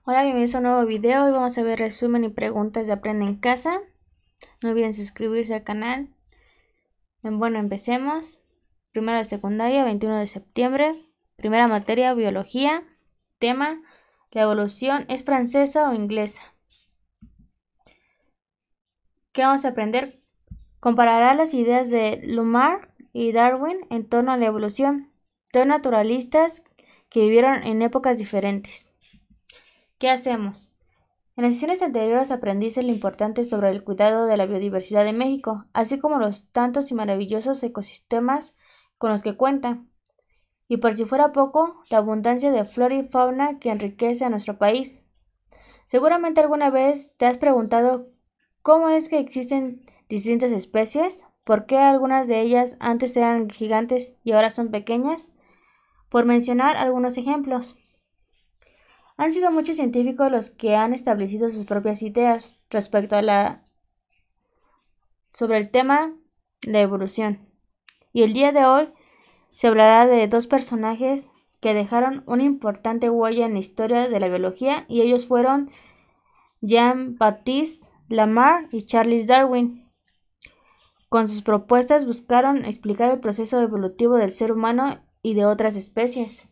Hola, bienvenidos a un nuevo video. Hoy vamos a ver resumen y preguntas de Aprende en Casa. No olviden suscribirse al canal. Bueno, empecemos. Primero de secundaria, 21 de septiembre. Primera materia, biología. Tema, la evolución es francesa o inglesa. ¿Qué vamos a aprender? Comparará las ideas de Lamarck y Darwin en torno a la evolución, dos naturalistas que vivieron en épocas diferentes. ¿Qué hacemos? En las sesiones anteriores aprendiste lo importante sobre el cuidado de la biodiversidad de México, así como los tantos y maravillosos ecosistemas con los que cuenta. Y por si fuera poco, la abundancia de flora y fauna que enriquece a nuestro país. Seguramente alguna vez te has preguntado cómo es que existen distintas especies, por qué algunas de ellas antes eran gigantes y ahora son pequeñas, por mencionar algunos ejemplos. Han sido muchos científicos los que han establecido sus propias ideas respecto a sobre el tema la evolución. Y el día de hoy se hablará de dos personajes que dejaron una importante huella en la historia de la biología y ellos fueron Jean-Baptiste Lamarck y Charles Darwin. Con sus propuestas buscaron explicar el proceso evolutivo del ser humano y de otras especies.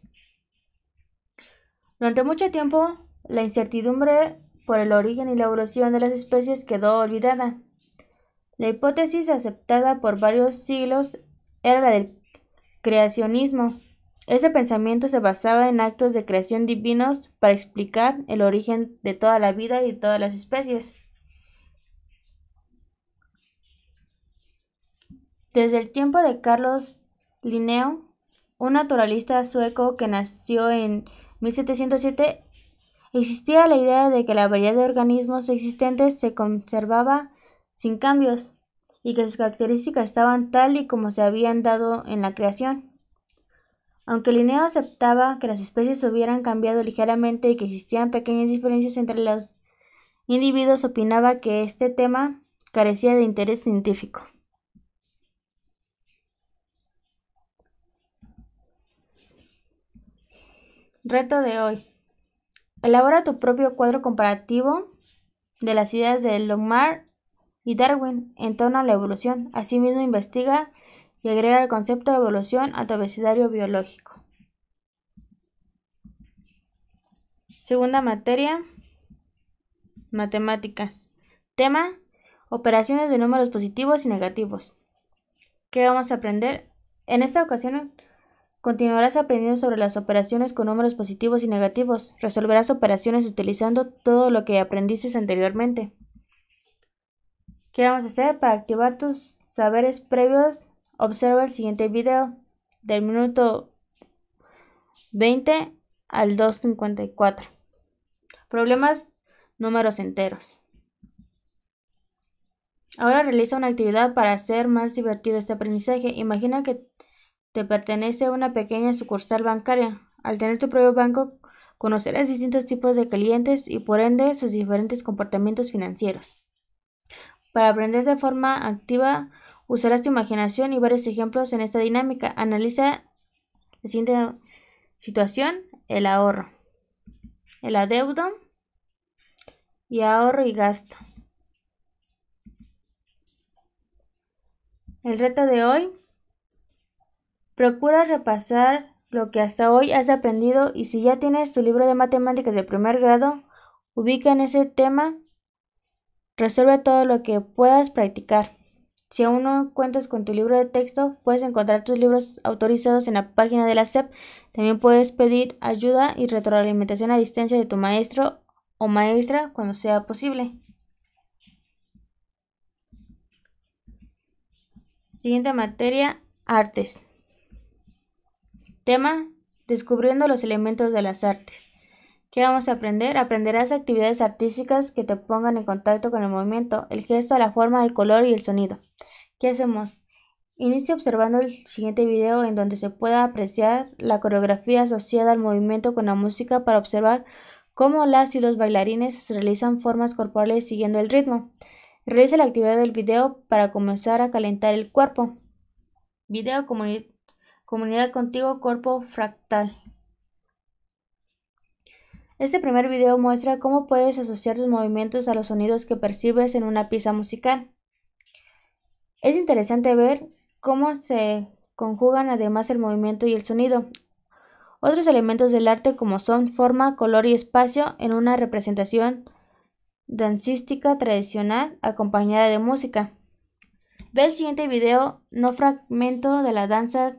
Durante mucho tiempo, la incertidumbre por el origen y la evolución de las especies quedó olvidada. La hipótesis aceptada por varios siglos era la del creacionismo. Ese pensamiento se basaba en actos de creación divinos para explicar el origen de toda la vida y de todas las especies. Desde el tiempo de Carlos Linneo, un naturalista sueco que nació en 1707, existía la idea de que la variedad de organismos existentes se conservaba sin cambios y que sus características estaban tal y como se habían dado en la creación. Aunque Linneo aceptaba que las especies hubieran cambiado ligeramente y que existían pequeñas diferencias entre los individuos, opinaba que este tema carecía de interés científico. Reto de hoy. Elabora tu propio cuadro comparativo de las ideas de Lamarck y Darwin en torno a la evolución. Asimismo, investiga y agrega el concepto de evolución a tu abecedario biológico. Segunda materia, matemáticas. Tema, operaciones de números positivos y negativos. ¿Qué vamos a aprender? En esta ocasión continuarás aprendiendo sobre las operaciones con números positivos y negativos. Resolverás operaciones utilizando todo lo que aprendiste anteriormente. ¿Qué vamos a hacer? Para activar tus saberes previos, observa el siguiente video del minuto 20 al 2:54. Problemas números enteros. Ahora realiza una actividad para hacer más divertido este aprendizaje. Imagina que te pertenece una pequeña sucursal bancaria. Al tener tu propio banco, conocerás distintos tipos de clientes y por ende sus diferentes comportamientos financieros. Para aprender de forma activa, usarás tu imaginación y varios ejemplos en esta dinámica. Analiza la siguiente situación: el ahorro, el adeudo y ahorro y gasto. El reto de hoy: procura repasar lo que hasta hoy has aprendido y si ya tienes tu libro de matemáticas de primer grado, ubica en ese tema, resuelve todo lo que puedas practicar. Si aún no cuentas con tu libro de texto, puedes encontrar tus libros autorizados en la página de la SEP. También puedes pedir ayuda y retroalimentación a distancia de tu maestro o maestra cuando sea posible. Siguiente materia, artes. Tema, descubriendo los elementos de las artes. ¿Qué vamos a aprender? Aprenderás actividades artísticas que te pongan en contacto con el movimiento, el gesto, la forma, el color y el sonido. ¿Qué hacemos? Inicia observando el siguiente video en donde se pueda apreciar la coreografía asociada al movimiento con la música para observar cómo las y los bailarines realizan formas corporales siguiendo el ritmo. Realiza la actividad del video para comenzar a calentar el cuerpo. Video Comunidad Contigo Cuerpo Fractal. Este primer video muestra cómo puedes asociar tus movimientos a los sonidos que percibes en una pieza musical. Es interesante ver cómo se conjugan además el movimiento y el sonido. Otros elementos del arte como son forma, color y espacio en una representación dancística tradicional acompañada de música. Ve el siguiente video, no fragmento de la danza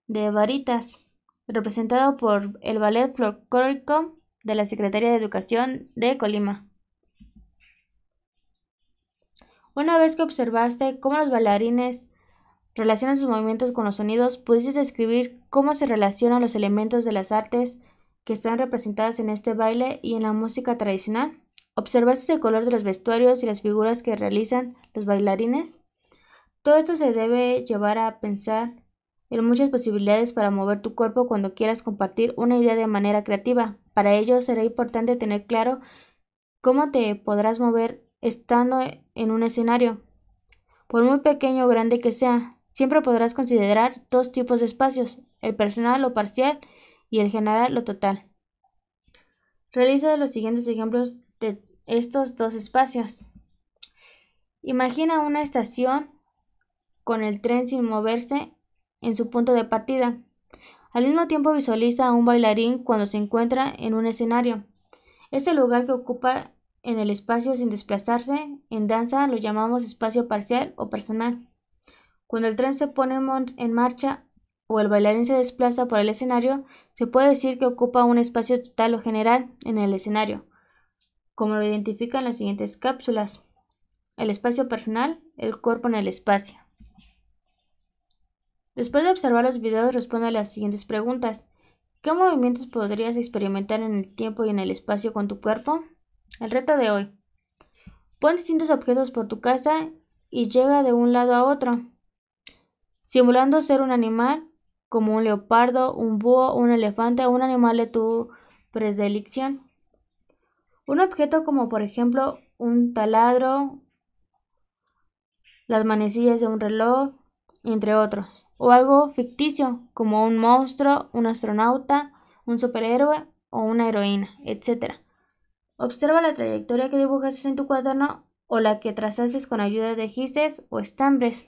de varitas, representado por el Ballet Folclórico de la Secretaría de Educación de Colima. Una vez que observaste cómo los bailarines relacionan sus movimientos con los sonidos, pudiste describir cómo se relacionan los elementos de las artes que están representadas en este baile y en la música tradicional. ¿Observaste el color de los vestuarios y las figuras que realizan los bailarines? Todo esto se debe llevar a pensar en muchas posibilidades para mover tu cuerpo cuando quieras compartir una idea de manera creativa. Para ello será importante tener claro cómo te podrás mover estando en un escenario. Por muy pequeño o grande que sea, siempre podrás considerar dos tipos de espacios, el personal o parcial y el general o total. Realiza los siguientes ejemplos de estos dos espacios. Imagina una estación con el tren sin moverse en su punto de partida. Al mismo tiempo visualiza a un bailarín cuando se encuentra en un escenario. Este lugar que ocupa en el espacio sin desplazarse, en danza lo llamamos espacio parcial o personal. Cuando el tren se pone en marcha o el bailarín se desplaza por el escenario, se puede decir que ocupa un espacio total o general en el escenario, como lo identifican las siguientes cápsulas. El espacio personal, el cuerpo en el espacio. Después de observar los videos, responde a las siguientes preguntas. ¿Qué movimientos podrías experimentar en el tiempo y en el espacio con tu cuerpo? El reto de hoy. Pon distintos objetos por tu casa y llega de un lado a otro, simulando ser un animal, como un leopardo, un búho, un elefante o un animal de tu predilección. Un objeto como por ejemplo un taladro, las manecillas de un reloj, entre otros. O algo ficticio, como un monstruo, un astronauta, un superhéroe o una heroína, etc. Observa la trayectoria que dibujaste en tu cuaderno o la que trazaste con ayuda de gises o estambres.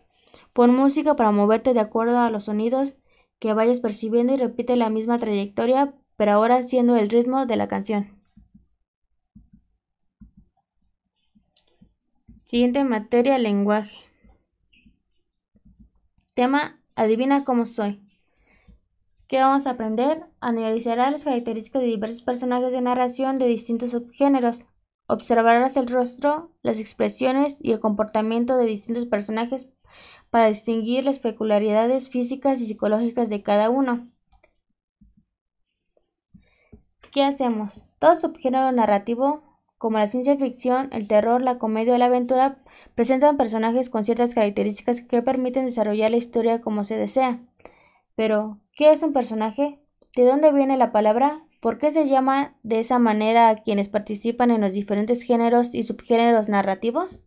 Pon música para moverte de acuerdo a los sonidos que vayas percibiendo y repite la misma trayectoria, pero ahora siendo el ritmo de la canción. Siguiente materia, lenguaje. Tema, adivina cómo soy. ¿Qué vamos a aprender? Analizarás las características de diversos personajes de narración de distintos subgéneros. Observarás el rostro, las expresiones y el comportamiento de distintos personajes para distinguir las peculiaridades físicas y psicológicas de cada uno. ¿Qué hacemos? Todo subgénero narrativo, como la ciencia ficción, el terror, la comedia o la aventura, presentan personajes con ciertas características que permiten desarrollar la historia como se desea. Pero, ¿qué es un personaje? ¿De dónde viene la palabra? ¿Por qué se llama de esa manera a quienes participan en los diferentes géneros y subgéneros narrativos?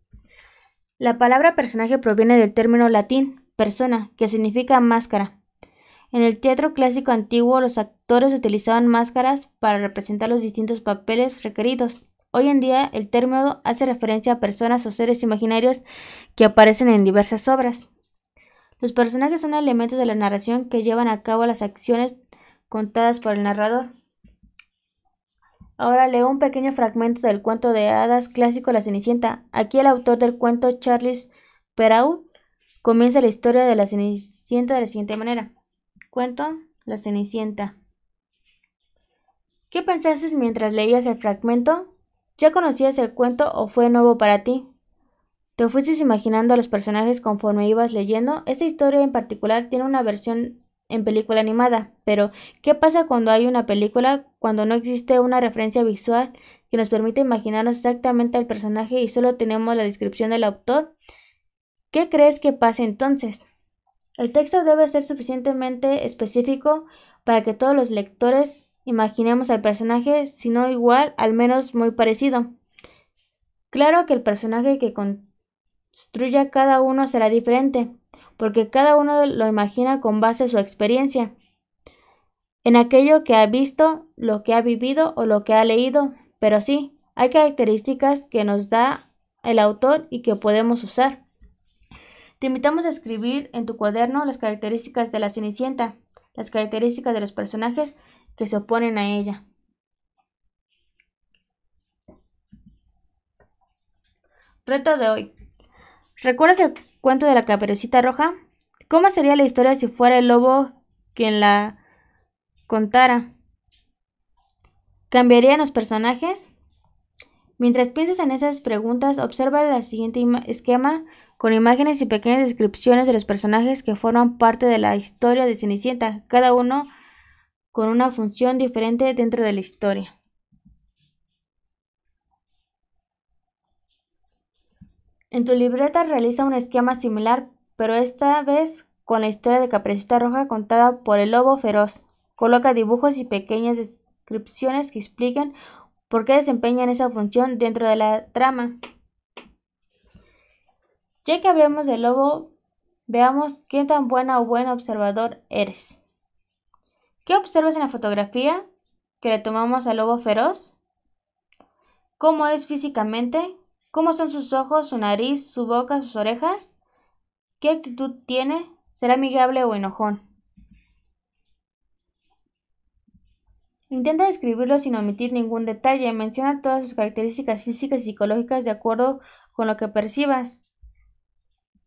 La palabra personaje proviene del término latín persona, que significa máscara. En el teatro clásico antiguo, los actores utilizaban máscaras para representar los distintos papeles requeridos. Hoy en día, el término hace referencia a personas o seres imaginarios que aparecen en diversas obras. Los personajes son elementos de la narración que llevan a cabo las acciones contadas por el narrador. Ahora leo un pequeño fragmento del cuento de hadas clásico La Cenicienta. Aquí el autor del cuento, Charles Perrault, comienza la historia de la Cenicienta de la siguiente manera. Cuento La Cenicienta. ¿Qué pensaste mientras leías el fragmento? ¿Ya conocías el cuento o fue nuevo para ti? ¿Te fuiste imaginando a los personajes conforme ibas leyendo? Esta historia en particular tiene una versión en película animada, pero ¿qué pasa cuando hay una película, cuando no existe una referencia visual que nos permite imaginarnos exactamente al personaje y solo tenemos la descripción del autor? ¿Qué crees que pase entonces? El texto debe ser suficientemente específico para que todos los lectores imaginemos al personaje, si no igual, al menos muy parecido. Claro que el personaje que construya cada uno será diferente, porque cada uno lo imagina con base en su experiencia. en aquello que ha visto, lo que ha vivido o lo que ha leído, pero sí, hay características que nos da el autor y que podemos usar. Te invitamos a escribir en tu cuaderno las características de la Cenicienta, las características de los personajes que se oponen a ella. Reto de hoy. ¿Recuerdas el cuento de la Caperucita Roja? ¿Cómo sería la historia si fuera el lobo quien la contara? ¿Cambiarían los personajes? Mientras piensas en esas preguntas, observa el siguiente esquema con imágenes y pequeñas descripciones de los personajes que forman parte de la historia de Cenicienta, cada uno con una función diferente dentro de la historia. En tu libreta realiza un esquema similar, pero esta vez con la historia de Caperucita Roja contada por el lobo feroz. Coloca dibujos y pequeñas descripciones que expliquen por qué desempeñan esa función dentro de la trama. Ya que hablamos del lobo, veamos qué tan buena o buen observador eres. ¿Qué observas en la fotografía que le tomamos al lobo feroz? ¿Cómo es físicamente? ¿Cómo son sus ojos, su nariz, su boca, sus orejas? ¿Qué actitud tiene? ¿Será amigable o enojón? Intenta describirlo sin omitir ningún detalle. Menciona todas sus características físicas y psicológicas de acuerdo con lo que percibas.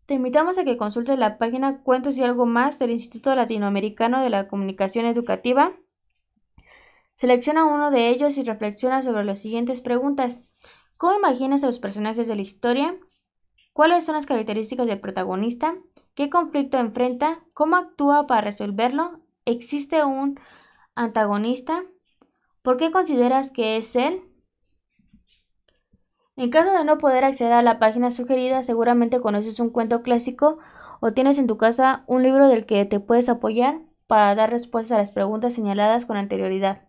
Te invitamos a que consultes la página Cuentos y algo más del Instituto Latinoamericano de la Comunicación Educativa. Selecciona uno de ellos y reflexiona sobre las siguientes preguntas. ¿Cómo imaginas a los personajes de la historia? ¿Cuáles son las características del protagonista? ¿Qué conflicto enfrenta? ¿Cómo actúa para resolverlo? ¿Existe un antagonista? ¿Por qué consideras que es él? En caso de no poder acceder a la página sugerida, seguramente conoces un cuento clásico o tienes en tu casa un libro del que te puedes apoyar para dar respuestas a las preguntas señaladas con anterioridad.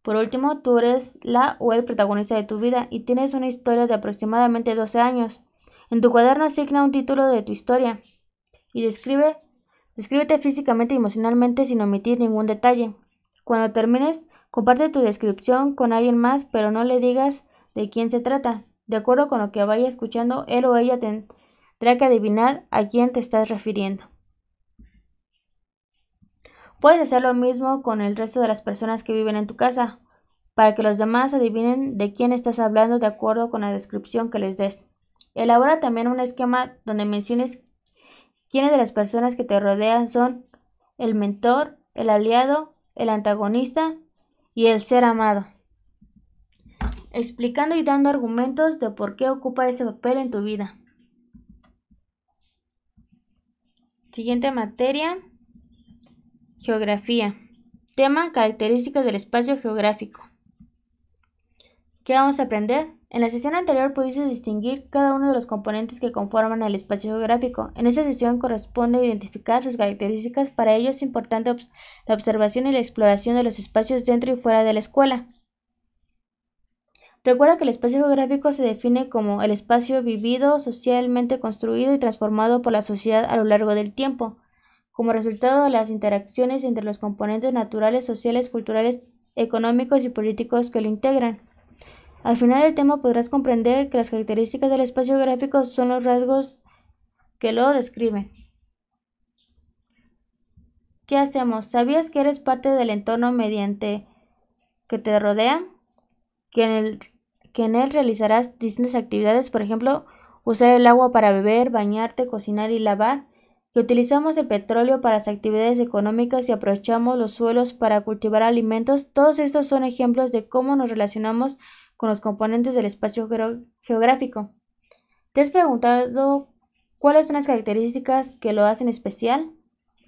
Por último, tú eres la o el protagonista de tu vida y tienes una historia de aproximadamente 12 años. En tu cuaderno asigna un título de tu historia y descríbete físicamente y emocionalmente sin omitir ningún detalle. Cuando termines, comparte tu descripción con alguien más, pero no le digas de quién se trata. De acuerdo con lo que vaya escuchando, él o ella tendrá que adivinar a quién te estás refiriendo. Puedes hacer lo mismo con el resto de las personas que viven en tu casa, para que los demás adivinen de quién estás hablando de acuerdo con la descripción que les des. Elabora también un esquema donde menciones quiénes de las personas que te rodean son el mentor, el aliado, el antagonista y el ser amado, explicando y dando argumentos de por qué ocupa ese papel en tu vida. Siguiente materia, geografía. Tema, características del espacio geográfico. ¿Qué vamos a aprender? En la sesión anterior pudiste distinguir cada uno de los componentes que conforman el espacio geográfico. En esta sesión corresponde identificar sus características. Para ello es importante la observación y la exploración de los espacios dentro y fuera de la escuela. Recuerda que el espacio geográfico se define como el espacio vivido, socialmente construido y transformado por la sociedad a lo largo del tiempo, como resultado de las interacciones entre los componentes naturales, sociales, culturales, económicos y políticos que lo integran. Al final del tema podrás comprender que las características del espacio geográfico son los rasgos que lo describen. ¿Qué hacemos? ¿Sabías que eres parte del entorno mediante que te rodea? Que en él realizarás distintas actividades, por ejemplo, usar el agua para beber, bañarte, cocinar y lavar, que utilizamos el petróleo para las actividades económicas y aprovechamos los suelos para cultivar alimentos. Todos estos son ejemplos de cómo nos relacionamos con los componentes del espacio geográfico. ¿Te has preguntado cuáles son las características que lo hacen especial?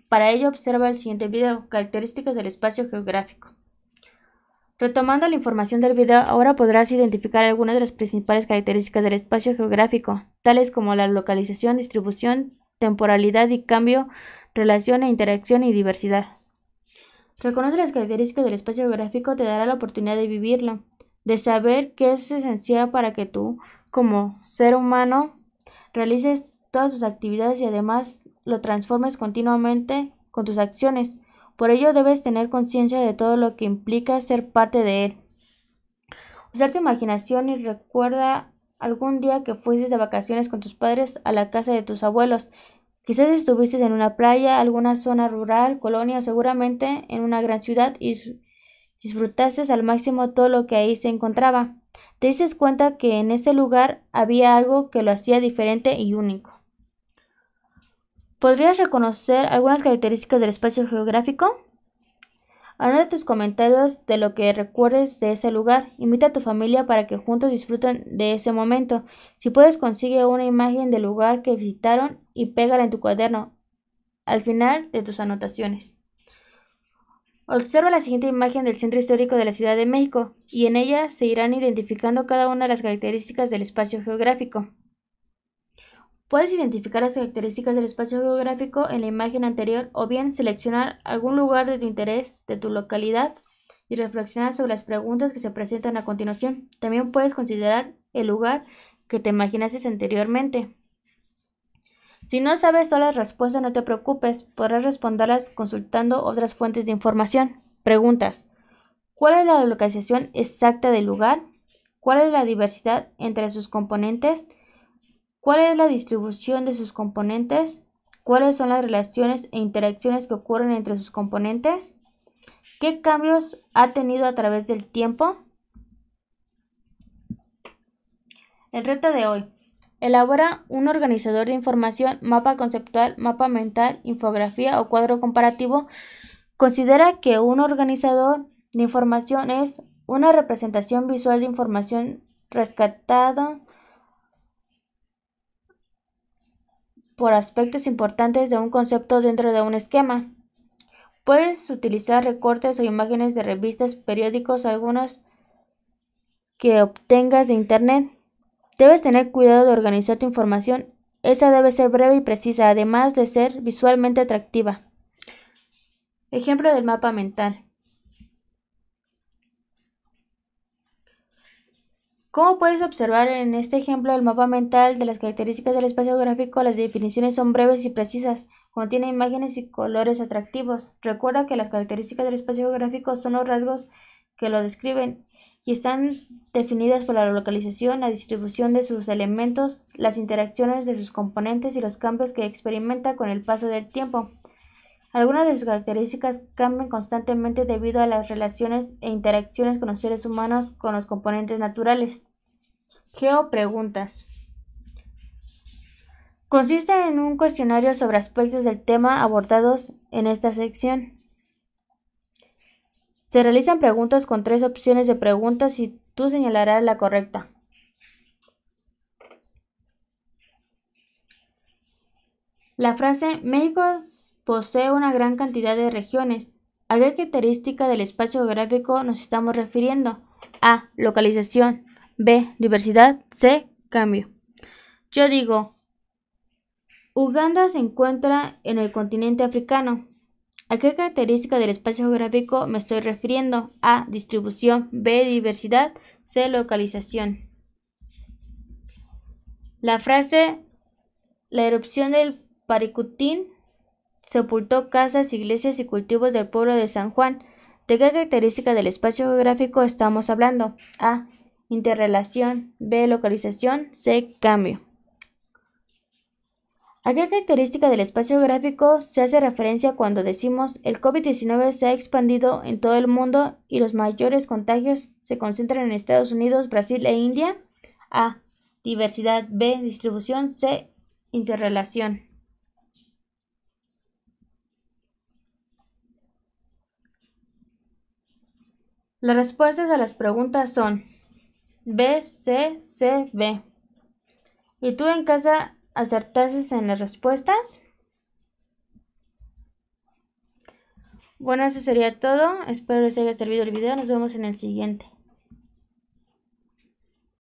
Para ello observa el siguiente video, características del espacio geográfico. Retomando la información del video, ahora podrás identificar algunas de las principales características del espacio geográfico, tales como la localización, distribución, temporalidad y cambio, relación e interacción y diversidad. Reconocer las características del espacio geográfico te dará la oportunidad de vivirlo, de saber que es esencial para que tú, como ser humano, realices todas tus actividades y además lo transformes continuamente con tus acciones. Por ello debes tener conciencia de todo lo que implica ser parte de él. Usar tu imaginación y recuerda algún día que fuiste de vacaciones con tus padres a la casa de tus abuelos. Quizás estuviste en una playa, alguna zona rural, colonia o seguramente en una gran ciudad y disfrutaste al máximo todo lo que ahí se encontraba. Te dices cuenta que en ese lugar había algo que lo hacía diferente y único. ¿Podrías reconocer algunas características del espacio geográfico? Anota tus comentarios de lo que recuerdes de ese lugar. Invita a tu familia para que juntos disfruten de ese momento. Si puedes, consigue una imagen del lugar que visitaron y pégala en tu cuaderno al final de tus anotaciones. Observa la siguiente imagen del Centro Histórico de la Ciudad de México y en ella se irán identificando cada una de las características del espacio geográfico. Puedes identificar las características del espacio geográfico en la imagen anterior o bien seleccionar algún lugar de tu interés de tu localidad y reflexionar sobre las preguntas que se presentan a continuación. También puedes considerar el lugar que te imaginaste anteriormente. Si no sabes todas las respuestas, no te preocupes, podrás responderlas consultando otras fuentes de información. Preguntas: ¿cuál es la localización exacta del lugar? ¿Cuál es la diversidad entre sus componentes? ¿Cuál es la distribución de sus componentes? ¿Cuáles son las relaciones e interacciones que ocurren entre sus componentes? ¿Qué cambios ha tenido a través del tiempo? El reto de hoy: elabora un organizador de información, mapa conceptual, mapa mental, infografía o cuadro comparativo. Considera que un organizador de información es una representación visual de información rescatada por aspectos importantes de un concepto dentro de un esquema. Puedes utilizar recortes o imágenes de revistas, periódicos, algunos que obtengas de internet. Debes tener cuidado de organizar tu información. Esta debe ser breve y precisa, además de ser visualmente atractiva. Ejemplo del mapa mental. Como puedes observar en este ejemplo del mapa mental de las características del espacio geográfico, las definiciones son breves y precisas, contiene imágenes y colores atractivos. Recuerda que las características del espacio geográfico son los rasgos que lo describen y están definidas por la localización, la distribución de sus elementos, las interacciones de sus componentes y los cambios que experimenta con el paso del tiempo. Algunas de sus características cambian constantemente debido a las relaciones e interacciones con los seres humanos con los componentes naturales. Geopreguntas. Consiste en un cuestionario sobre aspectos del tema abordados en esta sección. Se realizan preguntas con 3 opciones de preguntas y tú señalarás la correcta. La frase México posee una gran cantidad de regiones. ¿A qué característica del espacio geográfico nos estamos refiriendo? A. Localización. B. Diversidad. C. Cambio. Yo digo, Uganda se encuentra en el continente africano. ¿A qué característica del espacio geográfico me estoy refiriendo? A. Distribución. B. Diversidad. C. Localización. La frase La erupción del Paricutín sepultó casas, iglesias y cultivos del pueblo de San Juan. ¿De qué característica del espacio geográfico estamos hablando? A. Interrelación. B. Localización. C. Cambio. ¿A qué característica del espacio geográfico se hace referencia cuando decimos el COVID-19 se ha expandido en todo el mundo y los mayores contagios se concentran en Estados Unidos, Brasil e India? A. Diversidad. B. Distribución. C. Interrelación. Las respuestas a las preguntas son B, C, C, B. ¿Y tú en casa acertaste en las respuestas? Bueno, eso sería todo. Espero les haya servido el video. Nos vemos en el siguiente.